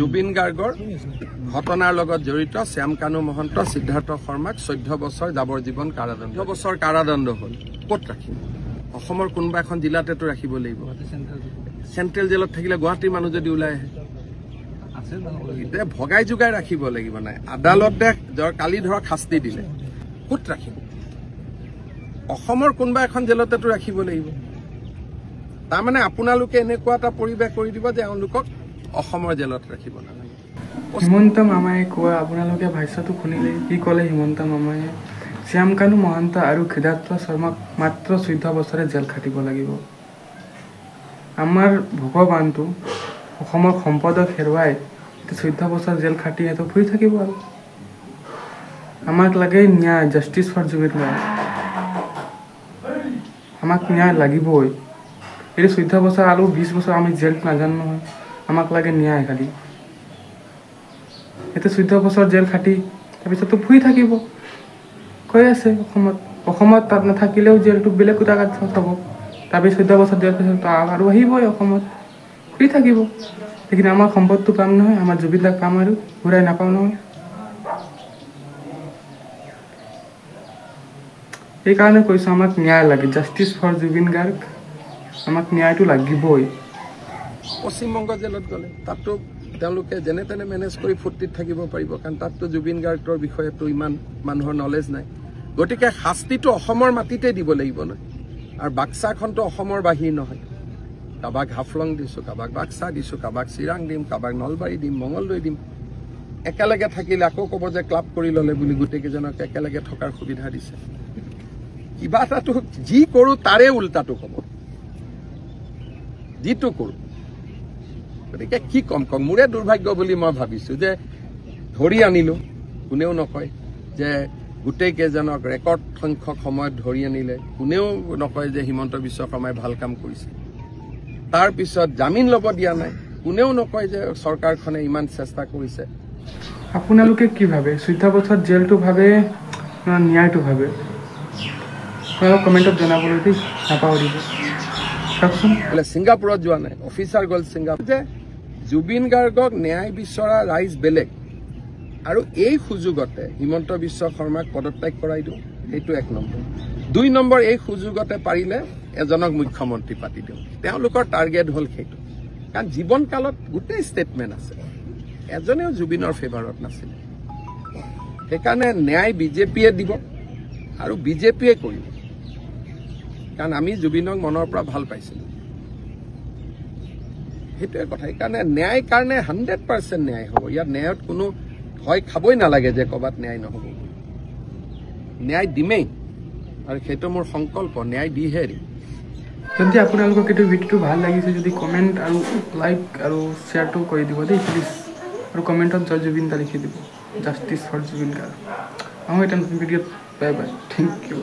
জুবিন গাৰ্গৰ ঘটনাৰ লগত জড়িত শ্যাম কানু মহন্ত সিদ্ধাৰ্থ শৰ্মাক 14 বছৰ যাৱজ্জীৱন কাৰাদণ্ড 14 বছৰ কাৰাদণ্ড হল ক'ত ৰাখিব অসমৰ কোনবা এখন জিলাতেতো ৰাখিব লাগিব সেন্ট্ৰেল জেলত থাকিলে গুৱাহাটীৰ মানুহ যদি ওলাই আহে এটা ভগাই জুগাই ৰাখিব লাগিব নাই আদালতে জৰ কালি ধৰক শাস্তি দিলে ক'ত ৰাখিব অসমৰ কোনবা এখন জেলতেতো ৰাখিব লাগিব তাৰমানে আপোনালোকে এনেকুৱা এটা পৰিৱেশ কৰি দিব যে তেওঁলোকক অসমৰ জেলত ৰাখিব নালাগে হিমন্ত মামায়ে কোৱা আপোনালোকে ভাষ্যটো শুনিলে কি ক'লে হিমন্ত মামায়ে শ্যাম কানু মহন্ত আৰু সিদ্ধাৰ্থ শৰ্মাক মাত্ৰ 14 বছৰে জেল খাটিব লাগিব আমাৰ ভগৱানটো অসমৰ সম্পদক হেৰুৱাই 14 বছৰ জেল খাটি এটো ফুৰি থাকিব আৰু আমাক লাগে ন্যায় জাস্টিস ফৰ জুবিন গাৰ্গ আমাক ন্যায় লাগিবই এই 14 বছৰ আৰু 20 বছৰ আমি জেল নাজানো নহয় আমাক লাগে ন্যায় খালি এতে 14 বছৰ জেল খাটি তাৰপিছতো ফুৰি থাকিব কৈ আছে অসমত তাত নাথাকিলেও জেলটো বেলেগ জাগাত থব তাৰপিছত 14 বছৰ জেল পিছত আৰু আহিবই অসমত ফুৰি থাকিব লেকিন আমাৰ সম্পদটো পাম নহয় আমাৰ জুবিন দাক পাম আৰু ঘূৰাই নাপাম নহয় এই কাৰণে কৈছো আমাক ন্যায় লাগে জাস্টিস ফৰ জুবিন গাৰ্গ আমাক ন্যায়টো লাগিবই পশ্চিমবংগ জেলত গ'লে তাতো তেওঁলোকে যেনে তেনে মেনেজ কৰি ফুৰ্তিত থাকিব পাৰিব কাৰণ তাতো জুবিন গাৰ্গৰ বিষয়েতো ইমান মানুহৰ নলেজ নাই গতিকে শাস্তিটো অসমৰ মাটিতে দিব লাগিব নহয় আৰু বাক্সাখনতো অসমৰ বাহিৰ নহয় কাবাক হাফলং দিছো কাবাক বাক্সা দিছো কাবাক চিৰাং দিম কাবাক নলবাৰী দিম মঙলদৈ দিম একেলগে থাকিলে আকৌ ক'ব যে ক্লাব কৰি ল'লে বুলি গোটেইকেইজনক একেলগে থকাৰ সুবিধা দিছে কিবা এটাতো যি কৰোঁ তাৰে উল্টাটো হ'ব যিটো কৰোঁ গতিকে কি কম মোৰে দুৰ্ভাগ্য বুলি মই ভাবিছো যে ধৰি আনিলো কোনেও নকয় যে গোটেইকেইজনক ৰেকৰ্ড সংখ্যক সময়ত ধৰি আনিলে কোনেও নকয় যে হিমন্ত বিশ্ব শৰ্মাই ভাল কাম কৰিছে তাৰপিছত জামিন ল'ব দিয়া নাই কোনেও নকয় যে চৰকাৰখনে ইমান চেষ্টা কৰিছে আপোনালোকে কি ভাবে 14 বছৰ জেলটো ভাবে না ন্যায়টো ভাবে কমেণ্টত জনাবলৈ দি নাপাহৰিব বোলে ছিংগাপুৰত যোৱা নাই অফিচাৰ গ'ল ছিংগাপুৰ যে জুবিন গাৰ্গক ন্যায় বিচৰা ৰাইজ বেলেগ আৰু এই সুযোগতে হিমন্ত বিশ্ব শৰ্মাক পদত্যাগ কৰাই দিওঁ সেইটো 1 নম্বৰ 2 নম্বৰ এই সুযোগতে পাৰিলে এজনক মুখ্যমন্ত্ৰী পাতি দিওঁ তেওঁলোকৰ টাৰ্গেট হ'ল সেইটো কাৰণ জীৱনকালত গোটেই ষ্টেটমেণ্ট আছে এজনেও জুবিনৰ ফেভাৰত নাছিল সেইকাৰণে ন্যায় বিজেপিয়ে দিব আৰু বিজেপিয়ে কৰিব কাৰণ আমি জুবিনক মনৰ পৰা ভাল পাইছিলোঁ সেইটোৱে কথা সেইকাৰণে ন্যায় কাৰণে 100% ন্যায় হ'ব ইয়াত ন্যায়ত কোনো ভয় খাবই নালাগে যে ক'ৰবাত ন্যায় নহ'ব ন্যায় দিমেই আৰু সেইটো মোৰ সংকল্প ন্যায় দিহে দিম যদি আপোনালোকক এইটো ভিডিঅ'টো ভাল লাগিছে যদি কমেণ্ট আৰু লাইক আৰু শ্বেয়াৰটো কৰি দিব দেই প্লিজ আৰু কমেণ্টত জয় জুবিন দা লিখি দিব জাষ্টিছ ফৰ জুবিন গাৰ্গ আৰু এটা নতুন ভিডিঅ'ত বাই বাই থেংক ইউ